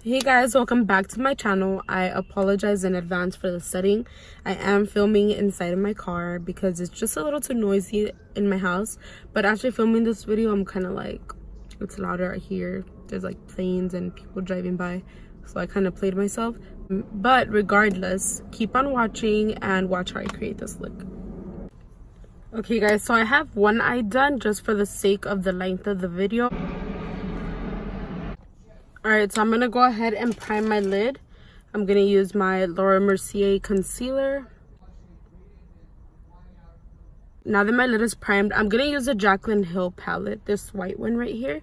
Hey guys, welcome back to my channel. I apologize in advance for the setting. I am filming inside of my car because it's just a little too noisy in my house. But after filming this video, I'm kind of like, it's louder out here. There's like planes and people driving by. So I kind of played myself. But regardless, keep on watching and watch how I create this look. Okay guys, so I have one eye done just for the sake of the length of the video. Alright, so I'm going to go ahead and prime my lid. I'm going to use my Laura Mercier concealer. Now that my lid is primed, I'm going to use a Jaclyn Hill palette, this white one right here.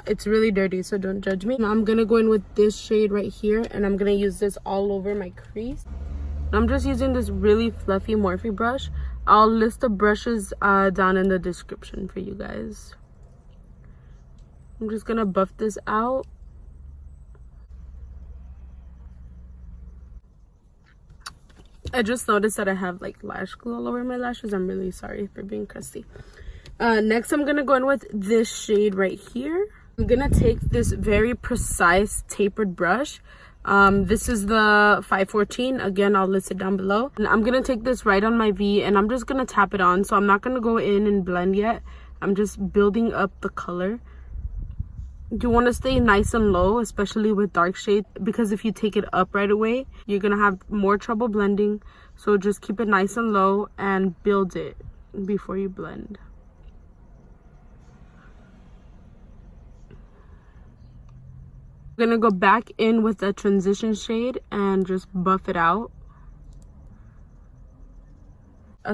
It's really dirty, so don't judge me. Now I'm going to go in with this shade right here, and I'm going to use this all over my crease. I'm just using this really fluffy Morphe brush. I'll list the brushes down in the description for you guys. I'm just going to buff this out. I just noticed that I have like lash glue all over my lashes. I'm really sorry for being crusty. Next, I'm gonna go in with this shade right here. I'm gonna take this very precise tapered brush. This is the 514. Again, I'll list it down below. And I'm gonna take this right on my V and I'm just gonna tap it on. So I'm not gonna go in and blend yet. I'm just building up the color. You want to stay nice and low, especially with dark shades, because if you take it up right away, you're going to have more trouble blending. So just keep it nice and low and build it before you blend. I'm going to go back in with a transition shade and just buff it out.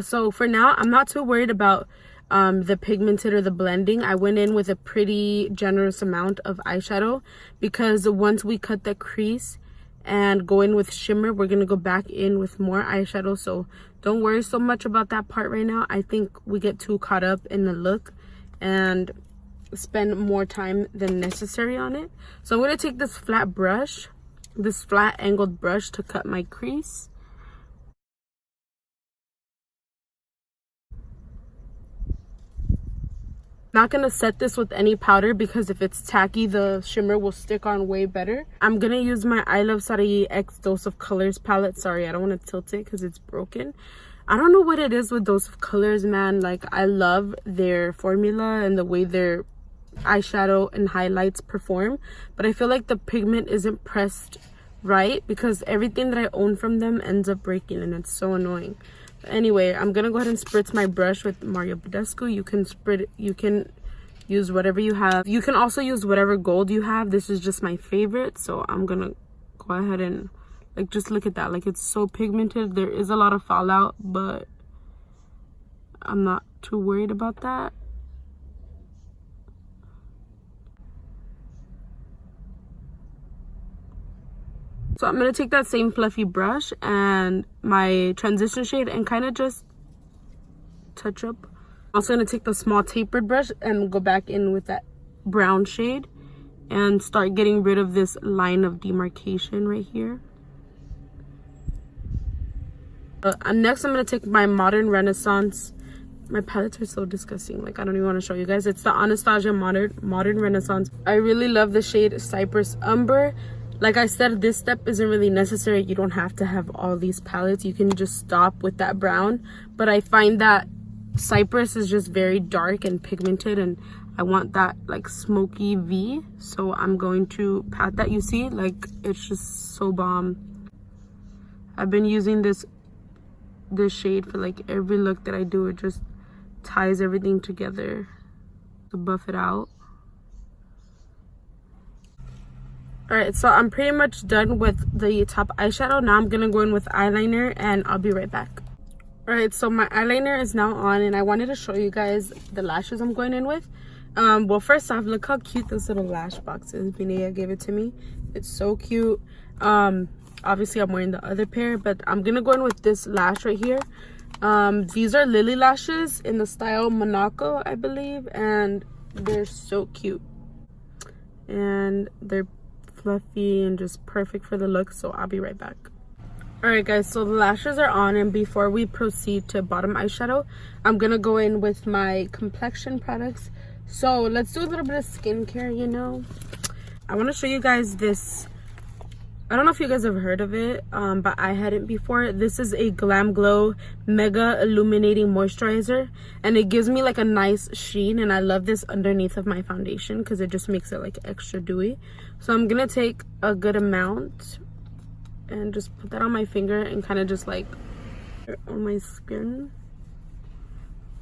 So for now, I'm not too worried about the pigmented or the blending. I went in with a pretty generous amount of eyeshadow because once we cut the crease and go in with shimmer, we're going to go back in with more eyeshadow. So don't worry so much about that part right now. I think we get too caught up in the look and spend more time than necessary on it. So I'm going to take this flat brush, this flat angled brush, to cut my crease. Not gonna set this with any powder because if it's tacky, the shimmer will stick on way better. I'm gonna use my I Love Sarai X Dose of Colors palette. Sorry, I don't want to tilt it because it's broken. I don't know what it is with Dose of Colors, man. Like, I love their formula and the way their eyeshadow and highlights perform, but I feel like the pigment isn't pressed right because everything that I own from them ends up breaking, and it's so annoying. Anyway, I'm gonna go ahead and spritz my brush with Mario Badescu. You can use whatever you have. You can also use whatever gold you have. This is just my favorite, so I'm gonna go ahead and like, just look at that. Like, it's so pigmented. There is a lot of fallout, but I'm not too worried about that. So I'm going to take that same fluffy brush and my transition shade and kind of just touch up. I'm also going to take the small tapered brush and go back in with that brown shade and start getting rid of this line of demarcation right here. Next, I'm going to take my Modern Renaissance. My palettes are so disgusting. Like, I don't even want to show you guys. It's the Anastasia Modern Renaissance. I really love the shade Cypress Umber. Like I said, this step isn't really necessary. You don't have to have all these palettes. You can just stop with that brown. But I find that Cypress is just very dark and pigmented, and I want that like smoky V. So I'm going to pat that. You see, like, it's just so bomb. I've been using this shade for like every look that I do. It just ties everything together to buff it out. Alright, so I'm pretty much done with the top eyeshadow. Now I'm gonna go in with eyeliner and I'll be right back. Alright, so my eyeliner is now on and I wanted to show you guys the lashes I'm going in with. Well, first off, look how cute this little lash box is. Binea gave it to me. It's so cute. Obviously I'm wearing the other pair, but I'm gonna go in with this lash right here. These are Lily lashes in the style Monaco, I believe, and they're so cute. And they're fluffy and just perfect for the look, so I'll be right back. Alright guys, so the lashes are on, and before we proceed to bottom eyeshadow, I'm gonna go in with my complexion products. So let's do a little bit of skincare, you know. I want to show you guys this. I don't know if you guys have heard of it, but I hadn't before. This is a Glam Glow Mega Illuminating Moisturizer, and it gives me like a nice sheen, and I love this underneath of my foundation because it just makes it like extra dewy. So I'm gonna take a good amount and just put that on my finger and kind of just like on my skin.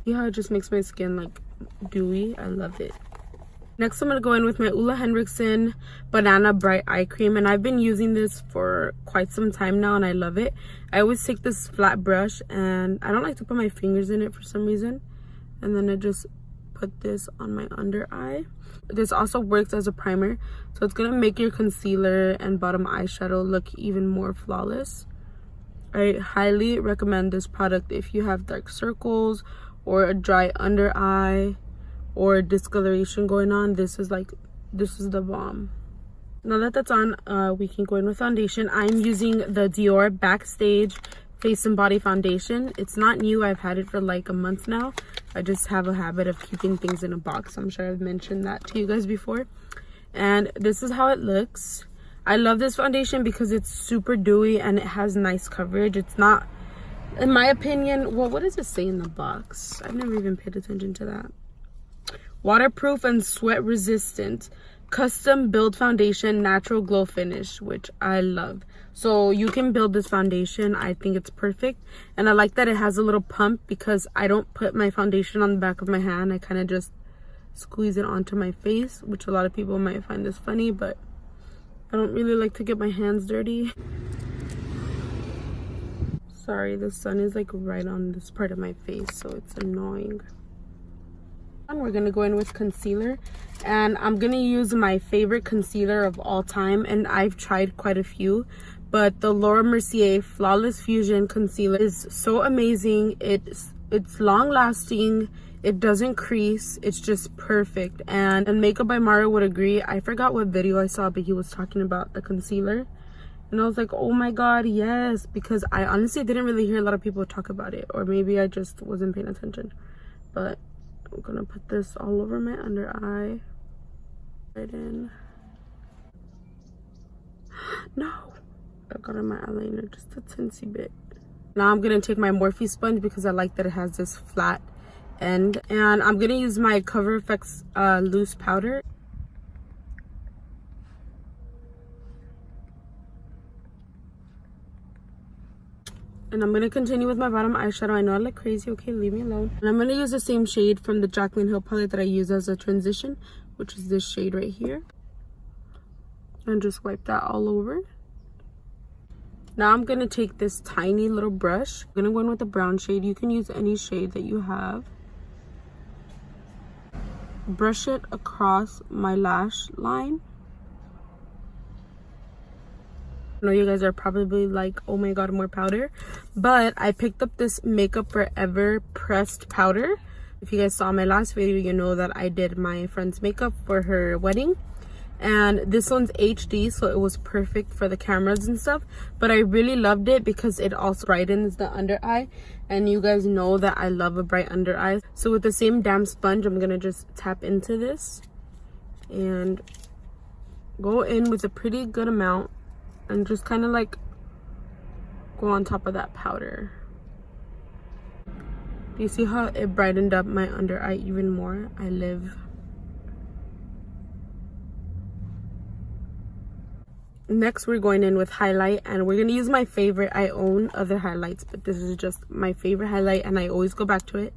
See how it just makes my skin like dewy? I love it. Next, I'm going to go in with my Ulla Henriksen Banana Bright Eye Cream. And I've been using this for quite some time now and I love it. I always take this flat brush and I don't like to put my fingers in it for some reason. And then I just put this on my under eye. This also works as a primer. So it's going to make your concealer and bottom eyeshadow look even more flawless. I highly recommend this product if you have dark circles or a dry under eye or discoloration going on. This is the bomb. Now that that's on, we can go in with foundation. I'm using the Dior Backstage Face and Body Foundation. It's not new. I've had it for like a month now. I just have a habit of keeping things in a box. I'm sure I've mentioned that to you guys before. And this is how it looks. I love this foundation because it's super dewy and it has nice coverage. It's not, in my opinion, well, what does it say in the box? I've never even paid attention to that. Waterproof and sweat resistant, custom build foundation, natural glow finish, which I love. So you can build this foundation. I think it's perfect. And I like that it has a little pump because I don't put my foundation on the back of my hand. I kind of just squeeze it onto my face, which a lot of people might find this funny, but I don't really like to get my hands dirty. Sorry, the sun is like right on this part of my face, so it's annoying. We're gonna go in with concealer, and I'm gonna use my favorite concealer of all time, and I've tried quite a few, but the Laura Mercier Flawless Fusion Concealer is so amazing. It's long lasting, it doesn't crease, it's just perfect. And Makeup by Mario would agree. I forgot what video I saw, but he was talking about the concealer, and I was like, oh my god, yes, because I honestly didn't really hear a lot of people talk about it, or maybe I just wasn't paying attention. But I'm gonna put this all over my under eye. Right in. No! I got on my eyeliner just a teensy bit. Now I'm gonna take my Morphe sponge because I like that it has this flat end. And I'm gonna use my Cover FX loose powder. And I'm going to continue with my bottom eyeshadow. I know I look crazy. Okay, leave me alone. And I'm going to use the same shade from the Jaclyn Hill palette that I use as a transition, which is this shade right here. And just wipe that all over. Now I'm going to take this tiny little brush. I'm going to go in with the brown shade. You can use any shade that you have. Brush it across my lash line. I know you guys are probably like, oh my god, more powder, but I picked up this Makeup Forever pressed powder. If you guys saw my last video, you know that I did my friend's makeup for her wedding, and this one's HD, so it was perfect for the cameras and stuff. But I really loved it because it also brightens the under eye, and you guys know that I love a bright under eye. So with the same damn sponge, I'm gonna just tap into this and go in with a pretty good amount and just kind of like go on top of that powder. Do you see how it brightened up my under eye even more? I live. Next, we're going in with highlight, and we're gonna use my favorite. I own other highlights, but this is just my favorite highlight and I always go back to it.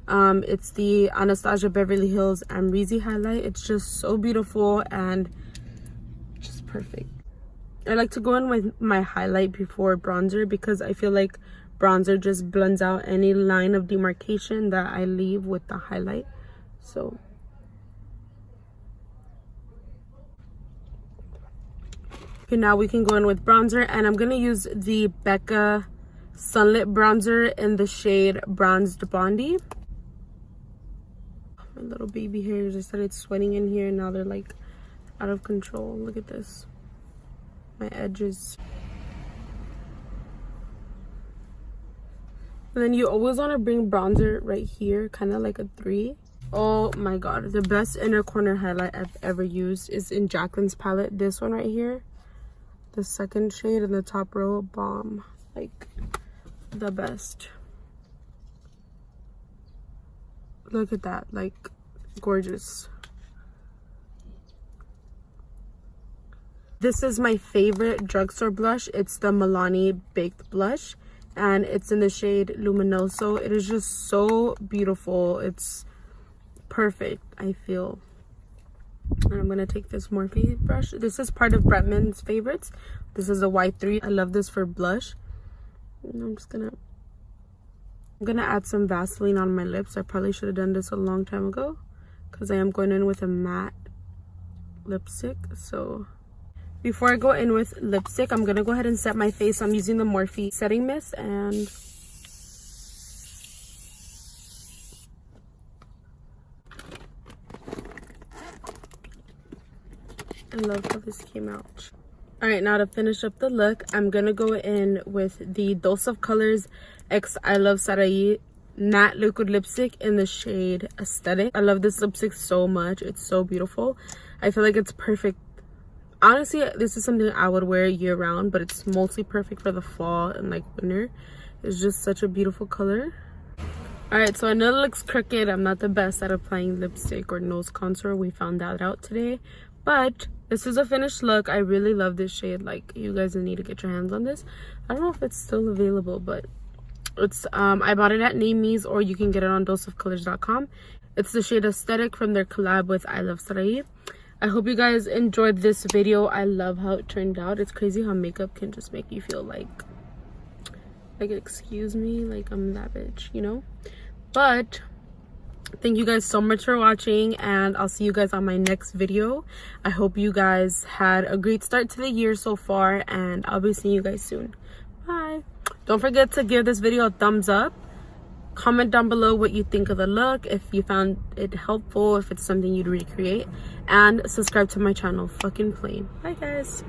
It's the Anastasia Beverly Hills Amrezy highlight. It's just so beautiful and just perfect. I like to go in with my highlight before bronzer because I feel like bronzer just blends out any line of demarcation that I leave with the highlight. So okay, now we can go in with bronzer, and I'm gonna use the Becca Sunlit Bronzer in the shade Bronzed Bondi. My little baby hairs just started sweating in here, and now they're like out of control. Look at this. My edges. And then you always want to bring bronzer right here, kind of like a 3. Oh my god, the best inner corner highlight I've ever used is in Jacqueline's palette. This one right here, the second shade in the top row, bomb. Like, the best. Look at that, like, gorgeous. This is my favorite drugstore blush. It's the Milani Baked Blush, and it's in the shade Luminoso. It is just so beautiful. It's perfect, I feel. And I'm gonna take this Morphe brush. This is part of Bretman's favorites. This is a Y3. I love this for blush. And I'm gonna add some Vaseline on my lips. I probably should have done this a long time ago because I am going in with a matte lipstick. So before I go in with lipstick, I'm gonna go ahead and set my face. I'm using the Morphe setting mist, and I love how this came out. All right, now to finish up the look, I'm gonna go in with the Dose of Colors X I Love Sarai matte liquid lipstick in the shade Aesthetic. I love this lipstick so much. It's so beautiful. I feel like it's perfect. Honestly, this is something I would wear year round, but it's mostly perfect for the fall and like winter. It's just such a beautiful color. All right, so I know it looks crooked. I'm not the best at applying lipstick or nose contour. We found that out today, but this is a finished look. I really love this shade. Like, you guys need to get your hands on this. I don't know if it's still available, but it's I bought it at Name Me's, or you can get it on doseofcolors.com. It's the shade Aesthetic from their collab with I Love Sarai. I hope you guys enjoyed this video. I love how it turned out. It's crazy how makeup can just make you feel like excuse me, like I'm that bitch, you know? But thank you guys so much for watching, and I'll see you guys on my next video. I hope you guys had a great start to the year so far, and I'll be seeing you guys soon. Bye. Don't forget to give this video a thumbs up. Comment down below what you think of the look, if you found it helpful, if it's something you'd recreate, and subscribe to my channel. Fucking plain. Bye guys.